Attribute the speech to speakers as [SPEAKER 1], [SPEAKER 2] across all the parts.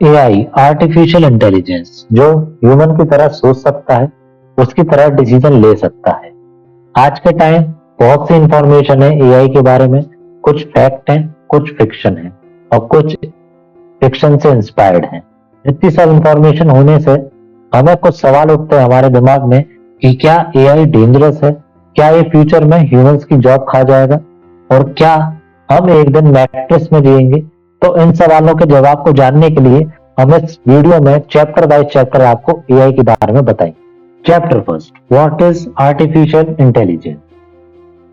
[SPEAKER 1] AI artificial intelligence जो human की तरह सोच सकता है, उसकी तरह डिसीजन ले सकता है। आज के टाइम बहुत सी इंफॉर्मेशन है एआई के बारे में। कुछ फैक्ट है, कुछ फिक्शन है और कुछ फिक्शन से इंस्पायर्ड है। इतनी सब इंफॉर्मेशन होने से हमें कुछ सवाल उठते हैं हमारे दिमाग में कि क्या एआई डेंजरस है? क्या ये फ्यूचर में ह्यूमंस की जॉब खा जाएगा? और क्या हम एक दिन मैट्रिक्स में जिएंगे? तो इन सवालों के जवाब को जानने के लिए हम इस वीडियो में चैप्टर बाय चैप्टर आपको एआई के बारे में बताएंगे। Chapter first, what is artificial intelligence?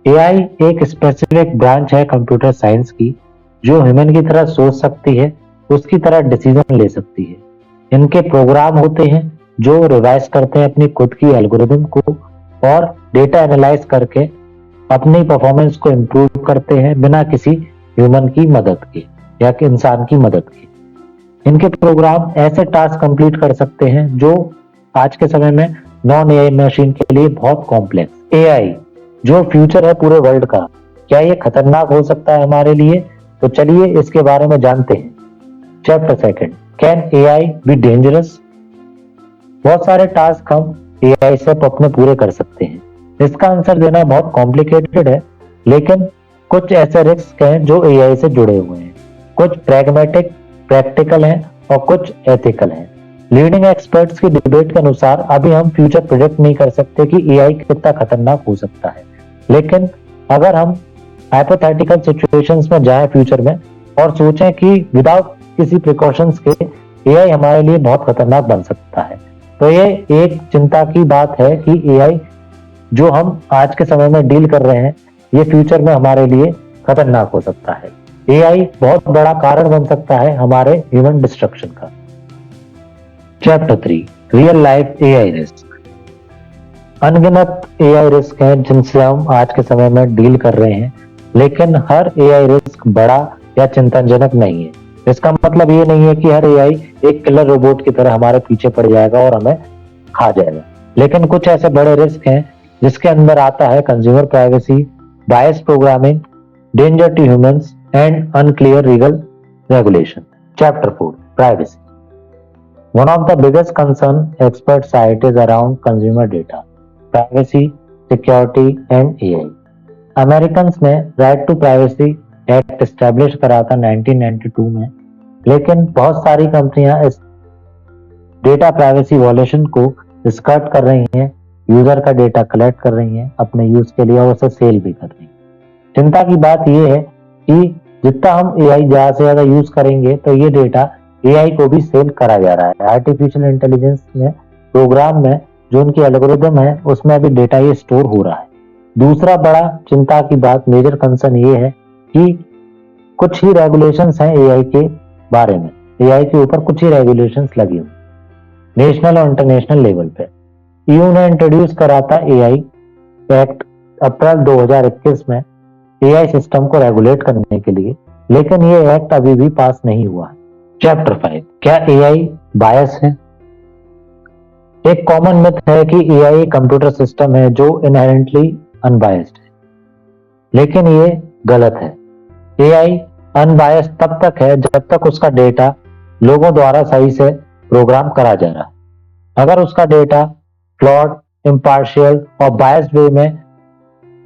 [SPEAKER 1] AI एक स्पेसिफिक ब्रांच है कंप्यूटर साइंस की जो ह्यूमन की तरह सोच सकती है, उसकी तरह डिसीजन ले सकती है। इनके प्रोग्राम होते हैं जो रिवाइज करते हैं अपनी खुद की एल्गोरिदम को और डेटा एनालाइज करके अपनी परफॉर्मेंस को इम्प्रूव करते हैं बिना किसी ह्यूमन की मदद के या कि इंसान की मदद के। इनके प्रोग्राम ऐसे टास्क कंप्लीट कर सकते हैं जो आज के समय में नॉन एआई मशीन के लिए बहुत कॉम्प्लेक्स। एआई जो फ्यूचर है पूरे वर्ल्ड का, क्या ये खतरनाक हो सकता है हमारे लिए? तो चलिए इसके बारे में जानते हैं। Chapter second, can AI be dangerous? बहुत सारे टास्क हम एआई से अपने पूरे कर सकते हैं। इसका आंसर देना बहुत कॉम्प्लिकेटेड है, लेकिन कुछ ऐसे रिस्क हैं जो एआई से जुड़े हुए हैं। कुछ प्रैग्मेटिक प्रैक्टिकल हैं और कुछ एथिकल हैं। लीडिंग एक्सपर्ट्स की डिबेट के अनुसार अभी हम फ्यूचर प्रेडिक्ट नहीं कर सकते कि एआई कितना खतरनाक हो सकता है, लेकिन अगर हम हाइपोथेटिकल सिचुएशंस में जाएं फ्यूचर में और सोचें कि विदाउट किसी प्रिकॉशंस के एआई हमारे लिए बहुत खतरनाक बन सकता है, तो ये एक चिंता की बात है कि एआई जो हम आज के समय में डील कर रहे हैं, ये फ्यूचर में हमारे लिए खतरनाक हो सकता है। एआई बहुत बड़ा कारण बन सकता है हमारे ह्यूमन डिस्ट्रक्शन का। Chapter 3, real life AI risk. अनगिनत एआई रिस्क हैं जिनसे हम आज के समय में डील कर रहे हैं, लेकिन हर एआई रिस्क बड़ा या चिंताजनक नहीं है। इसका मतलब ये नहीं है कि हर एआई एक किलर रोबोट की तरह हमारे पीछे पड़ जाएगा और हमें खा जाएगा, लेकिन कुछ ऐसे बड़े रिस्क हैं जिसके अंदर आता है consumer privacy, bias programming, danger to humans and unclear legal regulation. Chapter 4, privacy. One of the biggest concern experts cite is around consumer data, privacy, security and AI. Americans ने right to privacy act establish करा था 1992 में, लेकिन बहुत सारी कंपनियां इस data privacy violation को स्कर्ट कर रही हैं, यूजर का डेटा कलेक्ट कर रही हैं अपने यूज के लिए और उसे सेल भी कर रही हैं। चिंता की बात यह है कि जितना हम एआई ज्यादा से ज्यादा यूज करेंगे तो ये डेटा एआई को भी सेल करा जा रहा है। आर्टिफिशियल इंटेलिजेंस में प्रोग्राम में जो उनकी एल्गोरिदम है उसमें भी डेटा ये स्टोर हो रहा है। दूसरा बड़ा चिंता की बात, मेजर कंसर्न ये है कि कुछ ही रेगुलेशंस हैं एआई के बारे में। एआई के ऊपर कुछ ही रेगुलेशंस लगी हुई नेशनल और इंटरनेशनल लेवल पे। ईयू ने इंट्रोड्यूस करा था एआई एक्ट अप्रैल 2021 में एआई सिस्टम को रेगुलेट करने के लिए, लेकिन ये एक्ट अभी भी पास नहीं हुआ है। चैप्टर 5, क्या एआई बायस है? एक कॉमन मिथ है कि एआई कंप्यूटर सिस्टम है जो इनहेरेंटली अनबायस्ड है, लेकिन ये गलत है। एआई अनबायस्ड तब तक है जब तक उसका डेटा लोगों द्वारा सही से प्रोग्राम करा जा रहा है। अगर उसका डेटा फ्लॉड, इम्पार्शियल और बायस्ड वे में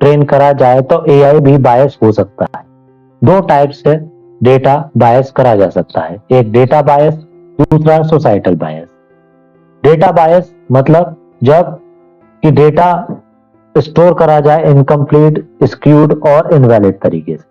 [SPEAKER 1] ट्रेन करा जाए तो एआई भी बायस हो सकता है। दो टाइप से डेटा बायस करा जा सकता है, एक डेटा बायस, दूसरा सोसाइटल बायस। डेटा बायस मतलब जब कि डेटा स्टोर करा जाए इनकम्प्लीट, स्क्यूड और इनवैलिड तरीके से।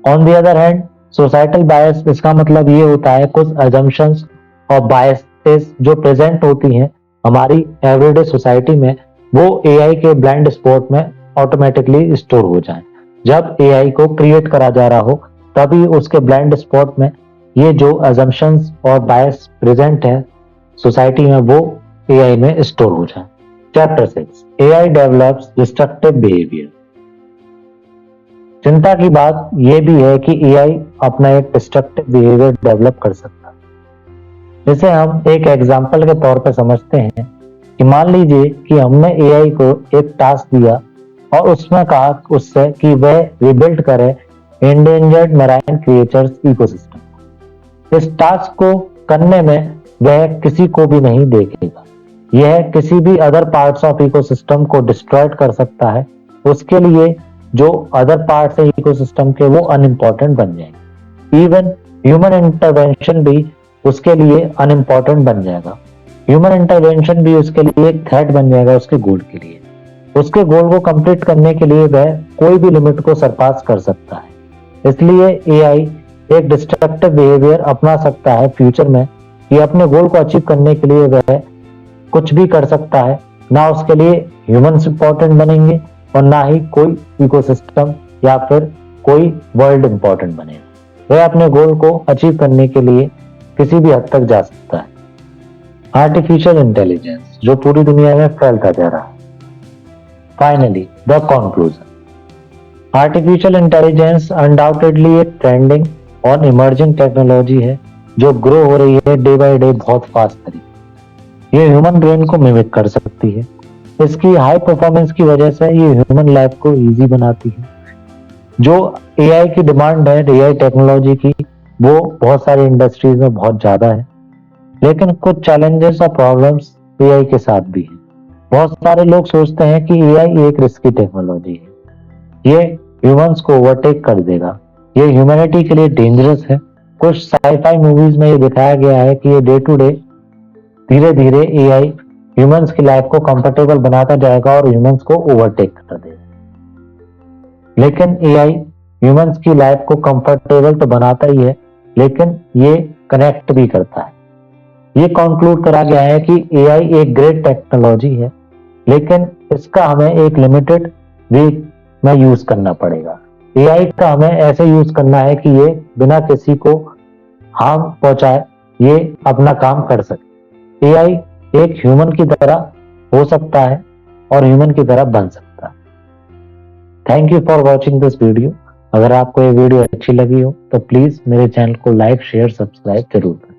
[SPEAKER 1] On the other hand societal bias, इसका मतलब ये होता है कुछ अजम्पशंस और बायसेस जो प्रेजेंट होती हैं हमारी एवरीडे सोसाइटी में, वो एआई के ब्लाइंड स्पॉट में ऑटोमेटिकली स्टोर हो जाए। जब एआई को क्रिएट करा जा रहा हो तभी उसके ब्लाइंड स्पॉट में ये जो अजम्पशंस और बायस प्रेजेंट है सोसाइटी में वो एआई में स्टोर हो जाए। Chapter 6, AI develops destructive behaviour. चिंता की बात यह भी है कि एआई अपना एक डिस्ट्रक्टिव बिहेवियर डेवलप कर सकता है। इसे हम एक एग्जांपल के तौर पर समझते हैं कि मान लीजिए कि हमने एआई को एक टास्क दिया और उसमें कहा उससे कि वह रिबिल्ड करे एंडेंजर्ड मैराइन क्रिएचर्स इकोसिस्टम। इस टास्क को करने में वह किसी को भी नहीं देखेगा। यह किसी भी अदर पार्ट्स ऑफ इकोसिस्टम को डिस्ट्रॉयड कर सकता है। उसके लिए जो अदर पार्ट्स है इकोसिस्टम के वो अनइम्पोर्टेंट बन जाएंगे। इवन ह्यूमन इंटरवेंशन भी उसके लिए अनइम्पोर्टेंट बन जाएगा। ह्यूमन इंटरवेंशन भी उसके लिए एक थ्रेट बन जाएगा उसके गोल के लिए। उसके गोल को कंप्लीट करने के लिए वह कोई भी लिमिट को सरपास कर सकता है। इसलिए एआई एक डिस्ट्रक्टिव बिहेवियर अपना सकता है फ्यूचर में कि अपने गोल को अचीव करने के लिए वह कुछ भी कर सकता है। ना उसके लिए ह्यूमंस इंपॉर्टेंट बनेंगे और ना ही कोई इकोसिस्टम या फिर कोई वर्ल्ड इंपॉर्टेंट बनेगा। वह अपने गोल को अचीव करने के लिए किसी भी हद तक जा सकता है। आर्टिफिशियल इंटेलिजेंस जो पूरी दुनिया में फैलता जा रहा है। Finally the conclusion. Artificial intelligence undoubtedly एक ट्रेंडिंग और इमर्जिंग टेक्नोलॉजी है जो ग्रो हो रही है डे बाय डे बहुत फास्ट तरीके। ये ह्यूमन ब्रेन को मिमिक कर सकती है। इसकी हाई परफॉर्मेंस की वजह से ये ह्यूमन लाइफ को इजी बनाती है। जो एआई की डिमांड है एआई टेक्नोलॉजी की वो बहुत सारी इंडस्ट्रीज में बहुत ज्यादा है, लेकिन कुछ चैलेंजेस और प्रॉब्लम्स एआई के साथ भी है। बहुत सारे लोग सोचते हैं कि एआई एक रिस्की टेक्नोलॉजी है, ये ह्यूमंस को ओवरटेक कर देगा, ये ह्यूमैनिटी के लिए डेंजरस है। कुछ साईफाई मूवीज में ये दिखाया गया है कि ये डे टू डे धीरे धीरे एआई ह्यूमंस की लाइफ को कंफर्टेबल बनाता जाएगा और ह्यूमंस को ओवरटेक कर देगा। लेकिन एआई ह्यूमंस की लाइफ को कंफर्टेबल तो बनाता ही है, लेकिन ये कनेक्ट भी करता है। ये कंक्लूड करा गया है कि एआई एक ग्रेट टेक्नोलॉजी है, लेकिन इसका हमें एक लिमिटेड वे में यूज करना पड़ेगा। एआई का हमें ऐसे यूज करना है कि ये बिना किसी को हार्म पहुंचाए ये अपना काम कर सके। एआई एक ह्यूमन की तरह हो सकता है और ह्यूमन की तरह बन सकता है। Thank you for watching this video. अगर आपको ये वीडियो अच्छी लगी हो तो प्लीज मेरे चैनल को लाइक शेयर सब्सक्राइब जरूर करें।